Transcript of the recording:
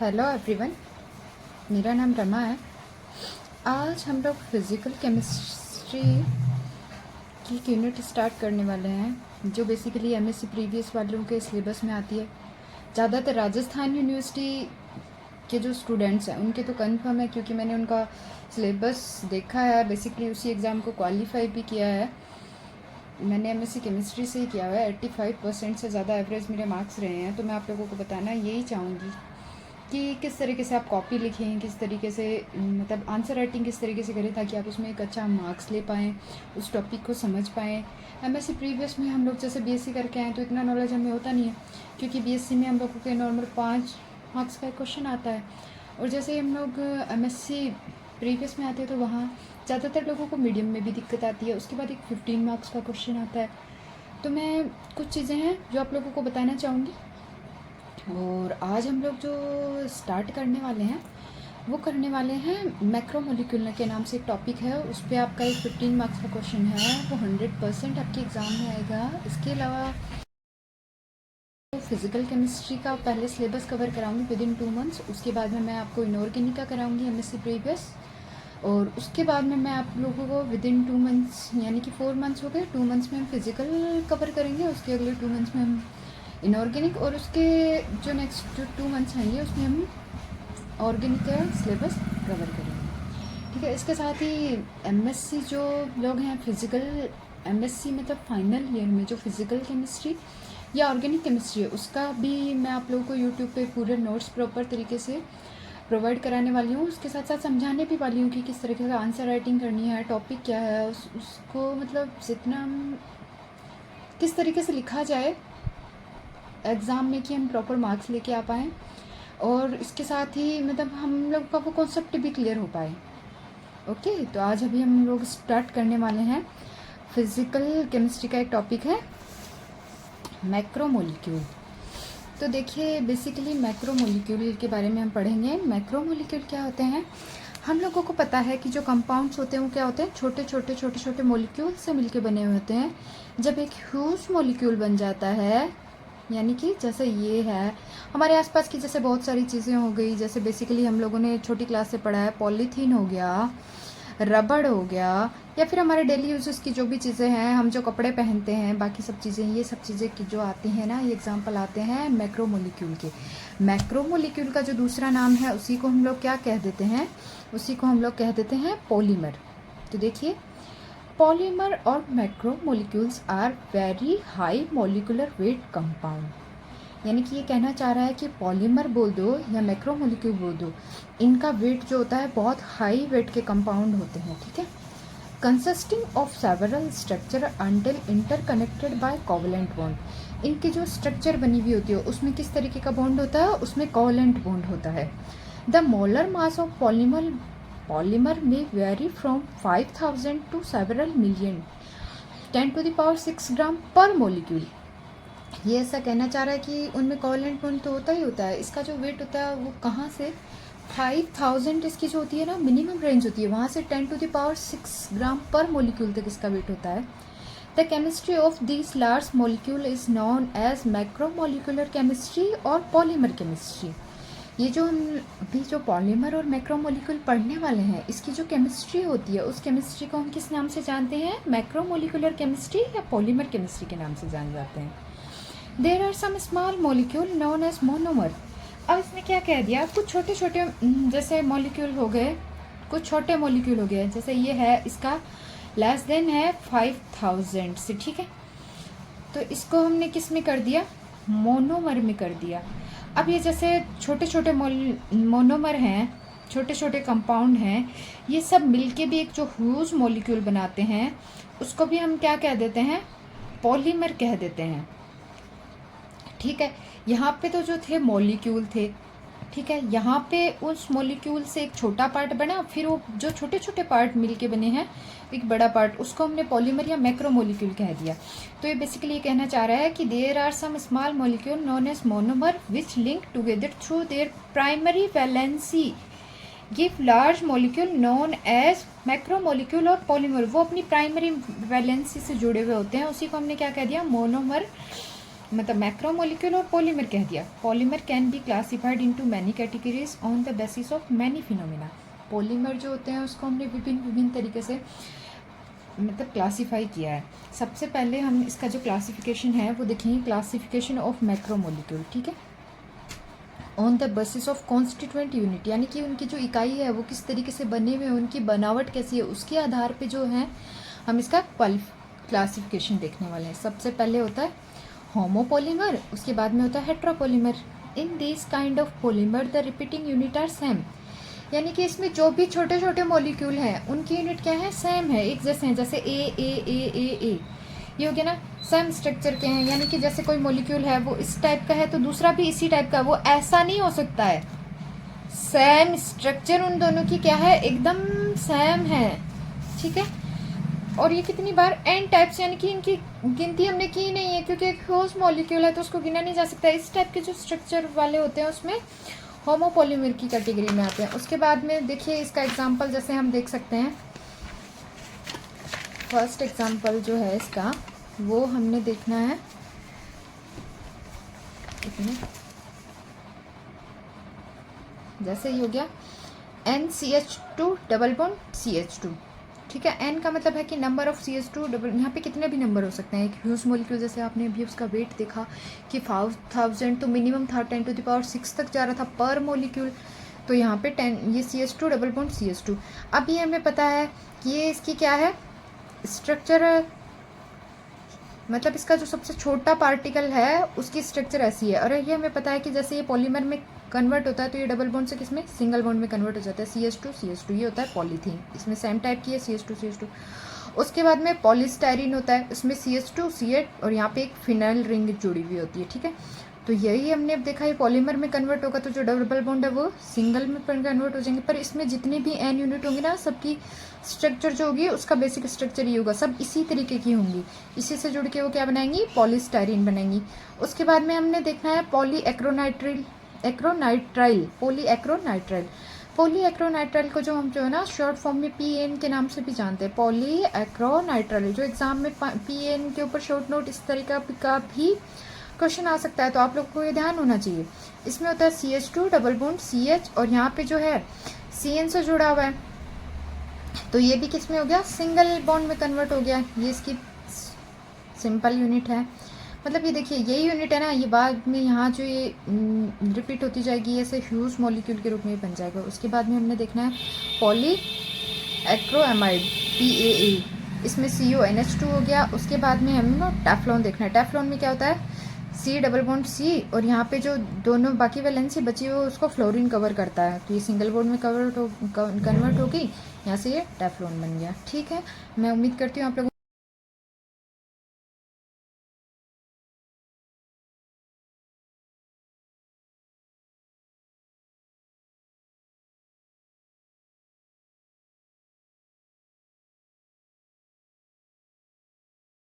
Hello everyone, मेरा नाम रमा है। आज हम लोग फिज़िकल केमिस्ट्री की यूनिट स्टार्ट करने वाले हैं, जो बेसिकली एमएससी प्रीवियस वालों के सिलेबस में आती है। ज़्यादातर राजस्थान यूनिवर्सिटी के जो स्टूडेंट्स हैं उनके तो कंफर्म है, क्योंकि मैंने उनका सिलेबस देखा है। बेसिकली उसी एग्ज़ाम को क्वालिफाई भी किया है। मैंने एमएससी केमिस्ट्री से ही किया हुआ है। 85% से ज़्यादा एवरेज मेरे मार्क्स रहे हैं। तो मैं आप लोगों को बताना यही चाहूँगी कि किस तरीके से आप कॉपी लिखें, किस तरीके से मतलब आंसर राइटिंग किस तरीके से करें, ताकि आप उसमें एक अच्छा मार्क्स ले पाएँ, उस टॉपिक को समझ पाएँ। एमएससी प्रीवियस में हम लोग जैसे बीएससी करके आए तो इतना नॉलेज हमें होता नहीं है, क्योंकि बीएससी में हम लोगों के नॉर्मल 5 मार्क्स का क्वेश्चन आता है। और जैसे हम लोग एमएससी प्रीवियस में आते हैं तो वहाँ ज़्यादातर लोगों को मीडियम में भी दिक्कत आती है। उसके बाद एक 15 मार्क्स का क्वेश्चन आता है। तो मैं कुछ चीज़ें हैं जो आप लोगों को बताना चाहूँगी। और आज हम लोग जो स्टार्ट करने वाले हैं वो करने वाले हैं मैक्रोमोलिक्यूल के नाम से एक टॉपिक है। उस पर आपका एक 15 मार्क्स का क्वेश्चन है, वो 100% आपके एग्ज़ाम में आएगा। इसके अलावा फिज़िकल केमिस्ट्री का पहले सिलेबस कवर कराऊंगी विद इन 2 मंथ्स। उसके बाद में मैं आपको इनऑर्गेनिक का कराऊंगी एमएससी प्रीवियस। और उसके बाद में मैं आप लोगों को विद इन 2 मंथ्स, यानी कि 4 मंथ्स हो गए, 2 मंथ्स में हम फिज़िकल कवर करेंगे। उसके अगले 2 मंथ्स में हम इनऑर्गेनिक, और उसके जो नेक्स्ट जो 2 मंथ्स आएंगे उसमें हम ऑर्गेनिक का सिलेबस कवर करेंगे। ठीक है। इसके साथ ही एमएससी जो लोग हैं फिज़िकल एमएससी मतलब फाइनल ईयर में जो फिज़िकल केमिस्ट्री या ऑर्गेनिक केमिस्ट्री है, उसका भी मैं आप लोगों को यूट्यूब पे पूरे नोट्स प्रॉपर तरीके से प्रोवाइड कराने वाली हूँ। उसके साथ साथ समझाने भी वाली हूँ कि किस तरीके का आंसर राइटिंग करनी है, टॉपिक क्या है, उसको मतलब जितना किस तरीके से लिखा जाए एग्ज़ाम में कि हम प्रॉपर मार्क्स लेके आ पाएँ, और इसके साथ ही मतलब हम लोग का वो कॉन्सेप्ट भी क्लियर हो पाए। ओके, तो आज अभी हम लोग स्टार्ट करने वाले हैं। फिज़िकल केमिस्ट्री का एक टॉपिक है मैक्रोमोलिक्यूल। तो देखिए, बेसिकली मैक्रोमोलिक्यूल के बारे में हम पढ़ेंगे। मैक्रोमोलिक्यूल क्या होते हैं? हम लोगों को पता है कि जो कंपाउंड्स होते हैं वो क्या होते हैं, छोटे छोटे मोलिक्यूल से मिलके बने हुए होते हैं। जब एक ह्यूज मोलिक्यूल बन जाता है, यानी कि जैसे ये है हमारे आसपास की जैसे बहुत सारी चीज़ें हो गई, जैसे बेसिकली हम लोगों ने छोटी क्लास से पढ़ा है, पॉलीथीन हो गया, रबड़ हो गया, या फिर हमारे डेली यूजेस की जो भी चीज़ें हैं, हम जो कपड़े पहनते हैं, बाकी सब चीज़ें, ये सब चीज़ें की जो आती हैं ना, ये एग्जांपल आते हैं मैक्रोमोलिक्यूल के। मैक्रोमोलिक्यूल का जो दूसरा नाम है उसी को हम लोग क्या कह देते हैं, उसी को हम लोग कह देते हैं पॉलीमर। तो देखिए, पॉलीमर और macromolecules are very high molecular weight compound. यानी कि ये कहना चाह रहा है कि पॉलीमर बोल दो या मैक्रोमोलिक्यूल बोल दो, इनका वेट जो होता है बहुत हाई वेट के कंपाउंड होते हैं। ठीक है। Consisting of several structure until interconnected by covalent bond. इनकी जो स्ट्रक्चर बनी हुई होती है उसमें किस तरीके का बॉन्ड होता है, उसमें कोवलेंट बॉन्ड होता है। The molar mass of polymer में vary from 5000 to several million 10⁻6 gram per molecule. ये ऐसा कहना चाह रहा है कि उनमें कोवलेंट बॉन्ड तो होता ही होता है। इसका जो वेट होता है वो कहाँ से 5000 इसकी जो होती है ना मिनिमम रेंज होती है, वहाँ से 10⁻6 ग्राम पर मोलिक्यूल तक इसका वेट होता है। The chemistry of this large molecule is known as macromolecular chemistry और पॉलीमर केमिस्ट्री। ये जो हम अभी जो पॉलीमर और मैक्रोमोलिक्यूल पढ़ने वाले हैं, इसकी जो केमिस्ट्री होती है उस केमिस्ट्री को हम किस नाम से जानते हैं, मैक्रोमोलिकुलर केमिस्ट्री या पॉलीमर केमिस्ट्री के नाम से जान जाते हैं। There are some small molecule known as monomer. अब इसने क्या कह दिया, कुछ छोटे छोटे जैसे मॉलिक्यूल हो गए, कुछ छोटे मॉलिक्यूल हो गए, जैसे ये है, इसका लेस देन है 5000 से। ठीक है। तो इसको हमने किस में कर दिया, मोनोमर में कर दिया। अब ये जैसे छोटे छोटे मोनोमर हैं, छोटे छोटे कंपाउंड हैं, ये सब मिलके भी एक जो ह्यूज मॉलिक्यूल बनाते हैं उसको भी हम क्या कह देते हैं, पॉलीमर कह देते हैं। ठीक है। यहाँ पे तो जो थे मॉलिक्यूल थे, ठीक है, यहाँ पे उस मॉलिक्यूल से एक छोटा पार्ट बना, फिर वो जो छोटे छोटे पार्ट मिलके बने हैं एक बड़ा पार्ट, उसको हमने पॉलीमर या मैक्रोमोलिक्यूल कह दिया। तो ये बेसिकली ये कहना चाह रहा है कि there are some small molecule known as monomer which link together through their primary valency give large molecule known as macromolecule और पॉलीमर। वो अपनी प्राइमरी वैलेंसी से जुड़े हुए होते हैं, उसी को हमने क्या कह दिया, मोनोमर मतलब मैक्रोमोलिक्यूल और पॉलीमर कह दिया। Polymer can be classified into many categories on the basis of many phenomena. Polymer जो होते हैं उसको हमने विभिन्न तरीके से मतलब क्लासीफाई किया है। सबसे पहले हम इसका जो क्लासिफिकेशन है वो देखेंगे, क्लासिफिकेशन ऑफ मैक्रोमोलिक्यूल, ठीक है, on the basis of constituent unit, यानी कि उनकी जो इकाई है वो किस तरीके से बने हुए हैं, उनकी बनावट कैसी है, उसके आधार पे जो है हम इसका क्लासिफिकेशन देखने वाले हैं। सबसे पहले होता है होमोपॉलीमर, उसके बाद में होता है heteropolymer. In this kind of polymer the repeating unit are same, यानी कि इसमें जो भी छोटे छोटे मॉलिक्यूल हैं उनकी यूनिट क्या है, सेम है, एक जैसे हैं, जैसे ए, ये हो गया ना, सेम स्ट्रक्चर के हैं। यानी कि जैसे कोई मॉलिक्यूल है वो इस टाइप का है तो दूसरा भी इसी टाइप का, वो ऐसा नहीं हो सकता है। सेम स्ट्रक्चर उन दोनों की क्या है, एकदम सेम है, ठीक है। और ये कितनी बार एन टाइप्स, यानी कि इनकी गिनती हमने की नहीं है क्योंकि एक ठोस मॉलिक्यूल है तो उसको गिना नहीं जा सकता। इस टाइप के जो स्ट्रक्चर वाले होते हैं उसमें होमोपॉलीमर की कैटेगरी में आते हैं। उसके बाद में देखिए इसका एग्जांपल जैसे हम देख सकते हैं, फर्स्ट एग्जांपल जो है इसका वो हमने देखना है, जैसे ये हो गया NCH2 डबल बॉन्ड CH2, ठीक है। N का मतलब है कि नंबर ऑफ CH2 डबल, यहाँ पे कितने भी नंबर हो सकते हैं। एक ह्यूज मॉलिक्यूल जैसे आपने अभी उसका वेट देखा कि 5000 तो मिनिमम था 10⁶ तक जा रहा था पर मॉलिक्यूल, तो यहाँ पे 10, ये CH2 डबल बॉन्ड CH2। अब ये हमें पता है कि ये इसकी क्या है, स्ट्रक्चर, मतलब इसका जो सबसे छोटा पार्टिकल है उसकी स्ट्रक्चर ऐसी है। और ये हमें पता है कि जैसे ये पॉलीमर में कन्वर्ट होता है तो ये डबल बॉन्ड से किसमें, सिंगल बॉन्ड में कन्वर्ट हो जाता है, CH2 ये होता है पॉलीथीन, इसमें सेम टाइप की है CH2। उसके बाद में पॉलीस्टाइरीन होता है, उसमें CH2 CH और यहाँ पे एक फिनाइल रिंग जुड़ी हुई होती है, ठीक है। तो यही हमने अब देखा, ये पॉलीमर में कन्वर्ट होगा तो जो डबल बॉन्ड है वो सिंगल में कन्वर्ट हो जाएंगे। पर इसमें जितनी भी N यूनिट होंगी ना, सबकी स्ट्रक्चर जो होगी उसका बेसिक स्ट्रक्चर ये होगा, सब इसी तरीके की होंगी। इसी से जुड़ के वो क्या बनाएंगी, पॉलीस्टाइरीन बनाएंगी। उसके बाद में हमने देखना है पॉलीएक्रोनाइट्राइल को जो हम जो है ना शॉर्ट फॉर्म में PN के नाम से भी जानते हैं, पॉलीएक्रोनाइट्राइल। जो एग्जाम में PN के ऊपर शॉर्ट नोट इस तरीका का भी क्वेश्चन आ सकता है, तो आप लोग को ये ध्यान होना चाहिए। इसमें होता है CH2 डबल बॉन्ड CH और यहाँ पे जो है CN से जुड़ा हुआ है, तो ये भी किस में हो गया, सिंगल बॉन्ड में कन्वर्ट हो गया। ये इसकी सिंपल यूनिट है, मतलब ये देखिए यही यूनिट है ना, ये बाद में यहाँ जो ये रिपीट होती जाएगी, ऐसे ह्यूज मॉलिक्यूल के रूप में बन जाएगा। उसके बाद में हमने देखना है पॉलीएक्रोएमाइड PAA, इसमें CONH2 हो गया। उसके बाद में हमें टेफ्लॉन देखना है। टेफ्लॉन में क्या होता है, C डबल बॉन्ड C और यहाँ पे जो दोनों बाकी वैलेंसी बची हुई उसको फ्लोरीन कवर करता है, तो ये सिंगल बॉन्ड में कन्वर्ट होगी, यहाँ से ये टेफ्लॉन बन गया, ठीक है। मैं उम्मीद करती हूँ आप लोगों